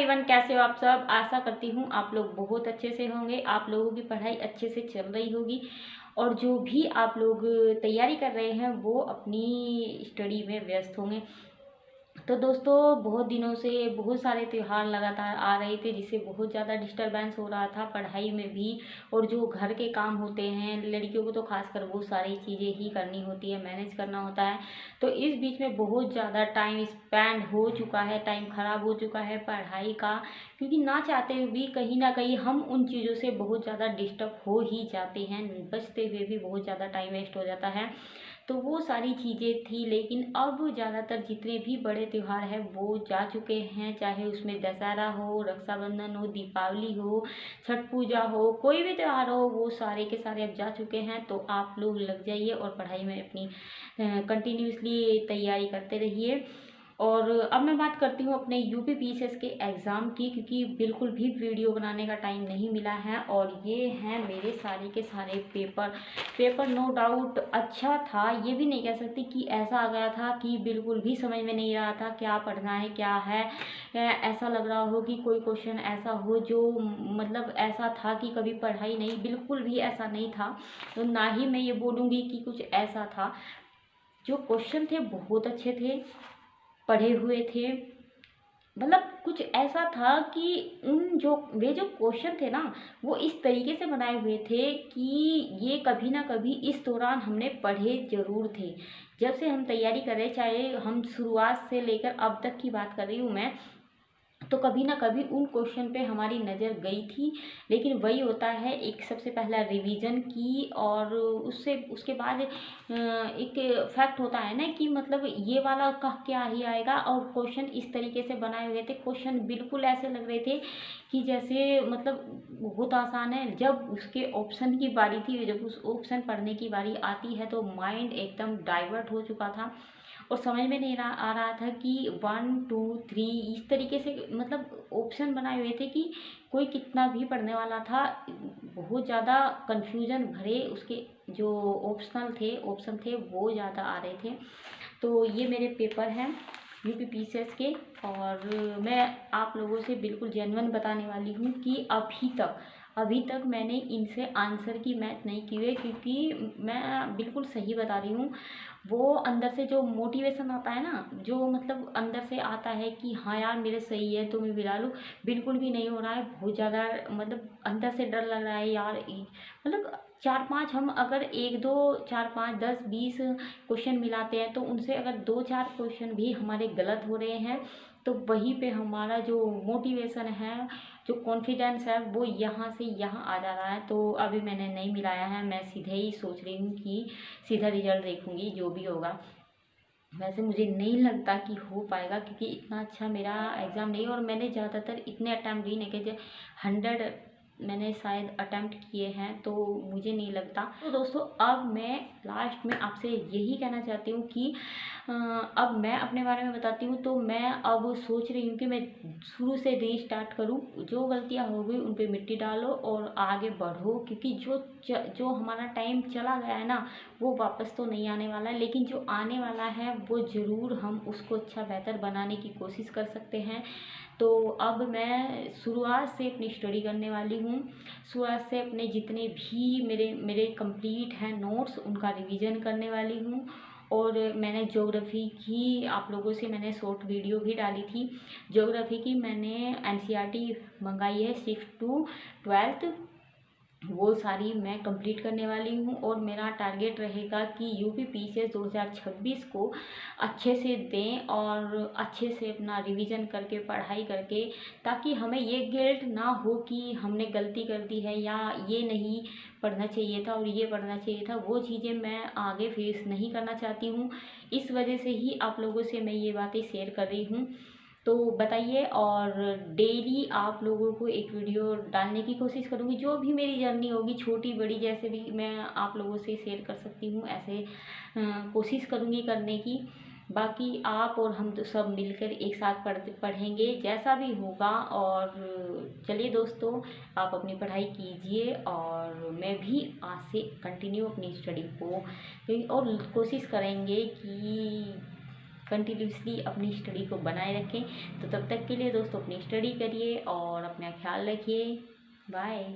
Everyone, कैसे हो आप सब। आशा करती हूँ आप लोग बहुत अच्छे से होंगे। आप लोगों की पढ़ाई अच्छे से चल रही होगी और जो भी आप लोग तैयारी कर रहे हैं वो अपनी स्टडी में व्यस्त होंगे। तो दोस्तों, बहुत दिनों से बहुत सारे त्यौहार लगातार आ रहे थे जिससे बहुत ज़्यादा डिस्टरबेंस हो रहा था पढ़ाई में भी। और जो घर के काम होते हैं लड़कियों को तो खासकर वो सारी चीज़ें ही करनी होती है, मैनेज करना होता है। तो इस बीच में बहुत ज़्यादा टाइम स्पेंड हो चुका है, टाइम ख़राब हो चुका है पढ़ाई का, क्योंकि ना चाहते हुए भी कहीं ना कहीं हम उन चीज़ों से बहुत ज़्यादा डिस्टर्ब हो ही जाते हैं। बचते हुए भी बहुत ज़्यादा टाइम वेस्ट हो जाता है। तो वो सारी चीज़ें थी, लेकिन अब ज़्यादातर जितने भी बड़े त्यौहार हैं वो जा चुके हैं, चाहे उसमें दशहरा हो, रक्षाबंधन हो, दीपावली हो, छठ पूजा हो, कोई भी त्यौहार हो, वो सारे के सारे अब जा चुके हैं। तो आप लोग लग जाइए और पढ़ाई में अपनी कंटिन्यूसली तैयारी करते रहिए। और अब मैं बात करती हूँ अपने यूपी पीसीएस के एग्ज़ाम की, क्योंकि बिल्कुल भी वीडियो बनाने का टाइम नहीं मिला है। और ये हैं मेरे सारे के सारे पेपर नो डाउट अच्छा था, ये भी नहीं कह सकती कि ऐसा आ गया था कि बिल्कुल भी समझ में नहीं रहा था क्या पढ़ना है क्या है। ऐसा लग रहा हो कि कोई क्वेश्चन ऐसा हो जो मतलब ऐसा था कि कभी पढ़ाई नहीं, बिल्कुल भी ऐसा नहीं था। तो ना ही मैं ये बोलूँगी कि कुछ ऐसा था। जो क्वेश्चन थे बहुत अच्छे थे, पढ़े हुए थे। मतलब कुछ ऐसा था कि वे जो क्वेश्चन थे ना, वो इस तरीके से बनाए हुए थे कि ये कभी ना कभी इस दौरान हमने पढ़े जरूर थे। जब से हम तैयारी कर रहे, चाहे हम शुरुआत से लेकर अब तक की बात कर रही हूँ मैं, तो कभी ना कभी उन क्वेश्चन पे हमारी नज़र गई थी। लेकिन वही होता है, एक सबसे पहला रिवीजन की और उससे उसके बाद एक फैक्ट होता है ना कि मतलब ये वाला का क्या ही आएगा। और क्वेश्चन इस तरीके से बनाए हुए थे, क्वेश्चन बिल्कुल ऐसे लग रहे थे कि जैसे मतलब बहुत आसान है। जब उसके ऑप्शन की बारी थी, जब उस ऑप्शन पढ़ने की बारी आती है तो माइंड एकदम डाइवर्ट हो चुका था और समझ में नहीं आ रहा था कि 1 2 3 इस तरीके से मतलब ऑप्शन बनाए हुए थे कि कोई कितना भी पढ़ने वाला था। बहुत ज़्यादा कन्फ्यूजन भरे उसके जो ऑप्शन थे वो ज़्यादा आ रहे थे। तो ये मेरे पेपर हैं यूपी पीसीएस के। और मैं आप लोगों से बिल्कुल जेन्युइन बताने वाली हूँ कि अभी तक मैंने इनसे आंसर की मैच नहीं की हुई, क्योंकि मैं बिल्कुल सही बता रही हूँ। वो अंदर से जो मोटिवेशन आता है ना, जो मतलब अंदर से आता है कि हाँ यार मेरे सही है तो मैं गिरा लूँ, बिल्कुल भी नहीं हो रहा है। बहुत ज़्यादा मतलब अंदर से डर लग रहा है यार। मतलब 4 5 हम अगर 1 2 4 5 10 20 क्वेश्चन मिलाते हैं तो उनसे अगर 2 4 क्वेश्चन भी हमारे गलत हो रहे हैं तो वहीं पे हमारा जो मोटिवेशन है, जो कॉन्फिडेंस है, वो यहाँ से यहाँ आ जा रहा है। तो अभी मैंने नहीं मिलाया है, मैं सीधे ही सोच रही हूँ कि सीधा रिजल्ट देखूँगी जो भी होगा। वैसे मुझे नहीं लगता कि हो पाएगा, क्योंकि इतना अच्छा मेरा एग्ज़ाम नहीं। और मैंने ज़्यादातर इतने अटैम्प्ट भी नहीं किए, 100 मैंने शायद अटैम्प्ट किए हैं, तो मुझे नहीं लगता। तो दोस्तों, अब मैं लास्ट में आपसे यही कहना चाहती हूँ कि अब मैं अपने बारे में बताती हूँ। तो मैं अब सोच रही हूँ कि मैं शुरू से रीस्टार्ट करूँ। जो गलतियाँ हो गई उन पे मिट्टी डालो और आगे बढ़ो, क्योंकि जो हमारा टाइम चला गया है ना, वो वापस तो नहीं आने वाला है। लेकिन जो आने वाला है वो ज़रूर हम उसको अच्छा बेहतर बनाने की कोशिश कर सकते हैं। तो अब मैं शुरुआत से अपनी स्टडी करने वाली हूँ। शुरुआत से अपने जितने भी मेरे कंप्लीट हैं नोट्स, उनका रिवीजन करने वाली हूँ। और मैंने ज्योग्राफी की आप लोगों से मैंने शॉर्ट वीडियो भी डाली थी। ज्योग्राफी की मैंने एनसीईआरटी मंगाई है 6 to 12, वो सारी मैं कंप्लीट करने वाली हूँ। और मेरा टारगेट रहेगा कि यूपी पीसीएस 2026 को अच्छे से दें और अच्छे से अपना रिवीजन करके पढ़ाई करके, ताकि हमें ये गिल्ट ना हो कि हमने गलती कर दी है या ये नहीं पढ़ना चाहिए था और ये पढ़ना चाहिए था। वो चीज़ें मैं आगे फेस नहीं करना चाहती हूँ। इस वजह से ही आप लोगों से मैं ये बातें शेयर कर रही हूँ। तो बताइए, और डेली आप लोगों को एक वीडियो डालने की कोशिश करूँगी। जो भी मेरी जर्नी होगी, छोटी बड़ी जैसे भी मैं आप लोगों से शेयर कर सकती हूँ, ऐसे कोशिश करूँगी करने की। बाकी आप और हम तो सब मिलकर एक साथ पढ़ेंगे जैसा भी होगा। और चलिए दोस्तों, आप अपनी पढ़ाई कीजिए और मैं भी आज से कंटिन्यू अपनी स्टडी को और कोशिश करेंगे कि कंटिन्यूसली अपनी स्टडी को बनाए रखें। तो तब तक के लिए दोस्तों अपनी स्टडी करिए और अपना ख्याल रखिए। बाय।